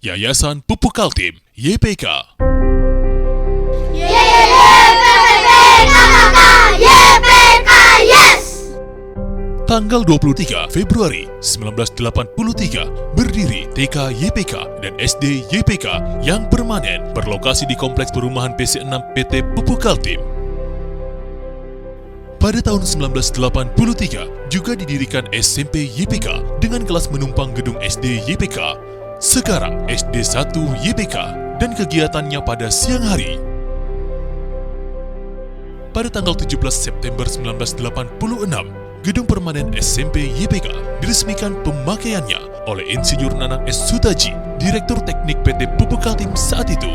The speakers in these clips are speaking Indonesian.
Yayasan Pupuk Kaltim, YPK. Tanggal 23 Februari 1983, berdiri TK YPK dan SD YPK yang permanen berlokasi di Kompleks Perumahan PC6 PT Pupuk Kaltim. Pada tahun 1983, juga didirikan SMP YPK dengan kelas menumpang gedung SD YPK, sekarang SD 1 YPK, dan kegiatannya pada siang hari. Pada tanggal 17 September 1986, gedung permanen SMP YPK diresmikan pemakaiannya oleh Insinyur Nanang S. Sutaji, Direktur Teknik PT Pupuk Kaltim saat itu.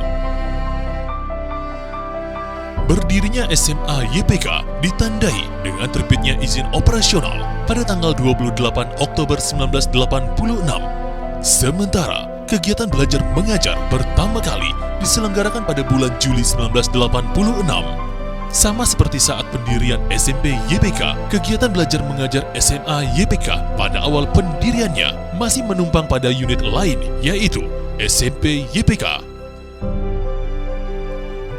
Berdirinya SMA YPK ditandai dengan terbitnya izin operasional pada tanggal 28 Oktober 1986. Sementara kegiatan belajar mengajar pertama kali diselenggarakan pada bulan Juli 1986. Sama seperti saat pendirian SMP YPK, kegiatan belajar mengajar SMA YPK pada awal pendiriannya masih menumpang pada unit lain, yaitu SMP YPK.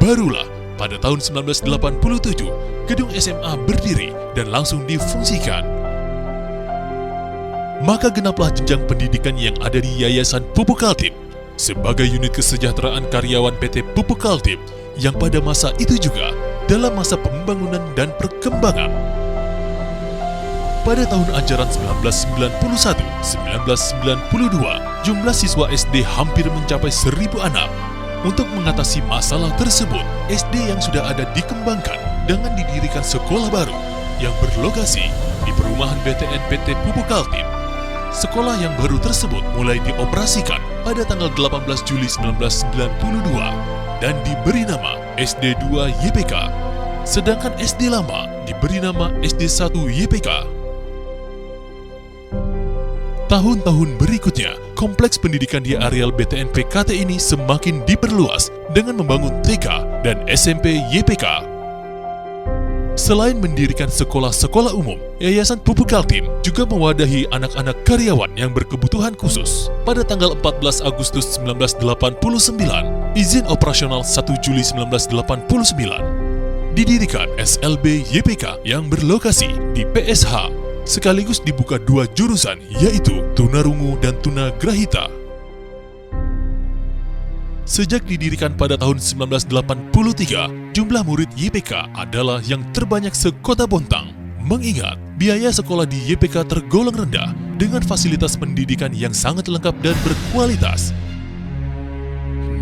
Barulah pada tahun 1987, gedung SMA berdiri dan langsung difungsikan. Maka genaplah jenjang pendidikan yang ada di Yayasan Pupuk Kaltim sebagai unit kesejahteraan karyawan PT Pupuk Kaltim yang pada masa itu juga dalam masa pembangunan dan perkembangan. Pada tahun ajaran 1991-1992, jumlah siswa SD hampir mencapai 1.000 anak. Untuk mengatasi masalah tersebut, SD yang sudah ada dikembangkan dengan didirikan sekolah baru yang berlokasi di perumahan BTN PT Pupuk Kaltim. Sekolah yang baru tersebut mulai dioperasikan pada tanggal 18 Juli 1992 dan diberi nama SD 2 YPK, sedangkan SD lama diberi nama SD 1 YPK. Tahun-tahun berikutnya, kompleks pendidikan di areal BTN PKT ini semakin diperluas dengan membangun TK dan SMP YPK. Selain mendirikan sekolah-sekolah umum, Yayasan Pupuk Kaltim juga mewadahi anak-anak karyawan yang berkebutuhan khusus. Pada tanggal 14 Agustus 1989, izin operasional 1 Juli 1989, didirikan SLB YPK yang berlokasi di PSH, sekaligus dibuka 2 jurusan, yaitu Tunarungu dan Tunagrahita. Sejak didirikan pada tahun 1983, jumlah murid YPK adalah yang terbanyak sekota Bontang, mengingat biaya sekolah di YPK tergolong rendah dengan fasilitas pendidikan yang sangat lengkap dan berkualitas.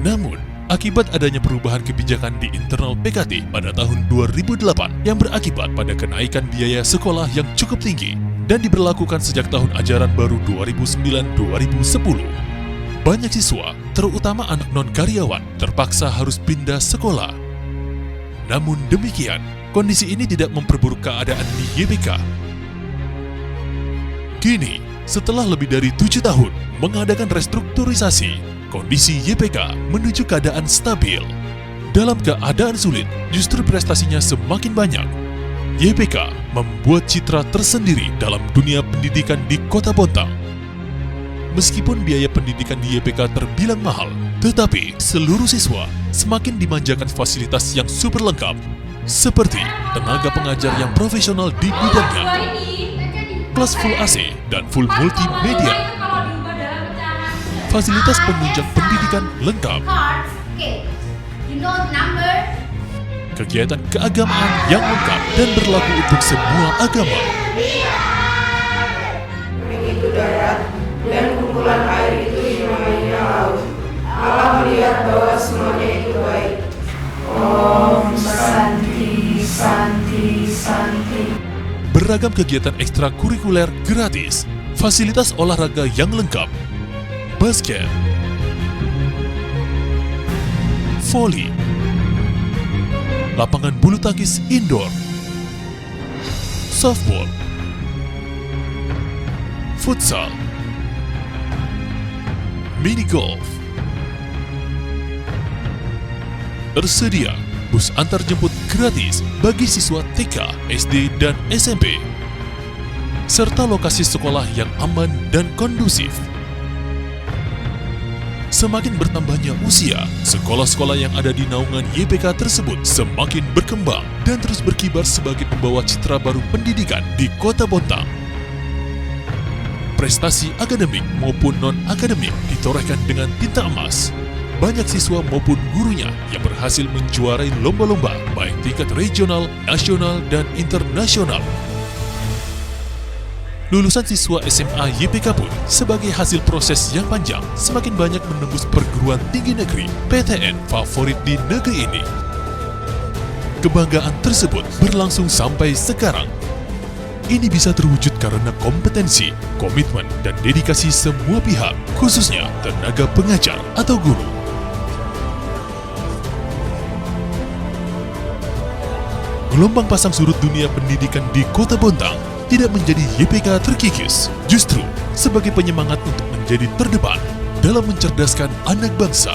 Namun, akibat adanya perubahan kebijakan di internal PKT pada tahun 2008 yang berakibat pada kenaikan biaya sekolah yang cukup tinggi dan diberlakukan sejak tahun ajaran baru 2009-2010. Banyak siswa, terutama anak non-karyawan, terpaksa harus pindah sekolah. Namun demikian, kondisi ini tidak memperburuk keadaan di YPK. Kini, setelah lebih dari 7 tahun mengadakan restrukturisasi, kondisi YPK menuju keadaan stabil. Dalam keadaan sulit, justru prestasinya semakin banyak. YPK membuat citra tersendiri dalam dunia pendidikan di Kota Bontang. Meskipun biaya pendidikan di YPK terbilang mahal, tetapi seluruh siswa semakin dimanjakan fasilitas yang super lengkap, seperti tenaga pengajar yang profesional di bidangnya, kelas full AC dan full multimedia, fasilitas penunjang pendidikan lengkap, kegiatan keagamaan yang lengkap dan berlaku untuk semua agama. Begitu darat dan kumpulan air itu dinamainya laut. Allah melihat bahwa semuanya itu baik. Om Santi Santi Santi. Beragam kegiatan ekstrakurikuler gratis, fasilitas olahraga yang lengkap, basket, voli, lapangan bulu tangkis indoor, softball, futsal, mini golf. Tersedia bus antar jemput gratis bagi siswa TK, SD, dan SMP, serta lokasi sekolah yang aman dan kondusif. Semakin bertambahnya usia, sekolah-sekolah yang ada di naungan YPK tersebut semakin berkembang dan terus berkibar sebagai pembawa citra baru pendidikan di Kota Bontang. Prestasi akademik maupun non-akademik ditorehkan dengan tinta emas. Banyak siswa maupun gurunya yang berhasil menjuarai lomba-lomba baik tingkat regional, nasional, dan internasional. Lulusan siswa SMA YPK pun sebagai hasil proses yang panjang semakin banyak menembus perguruan tinggi negeri PTN favorit di negeri ini. Kebanggaan tersebut berlangsung sampai sekarang. Ini bisa terwujud karena kompetensi, komitmen, dan dedikasi semua pihak, khususnya tenaga pengajar atau guru. Gelombang pasang surut dunia pendidikan di Kota Bontang tidak menjadi YPK terkikis, justru sebagai penyemangat untuk menjadi terdepan dalam mencerdaskan anak bangsa.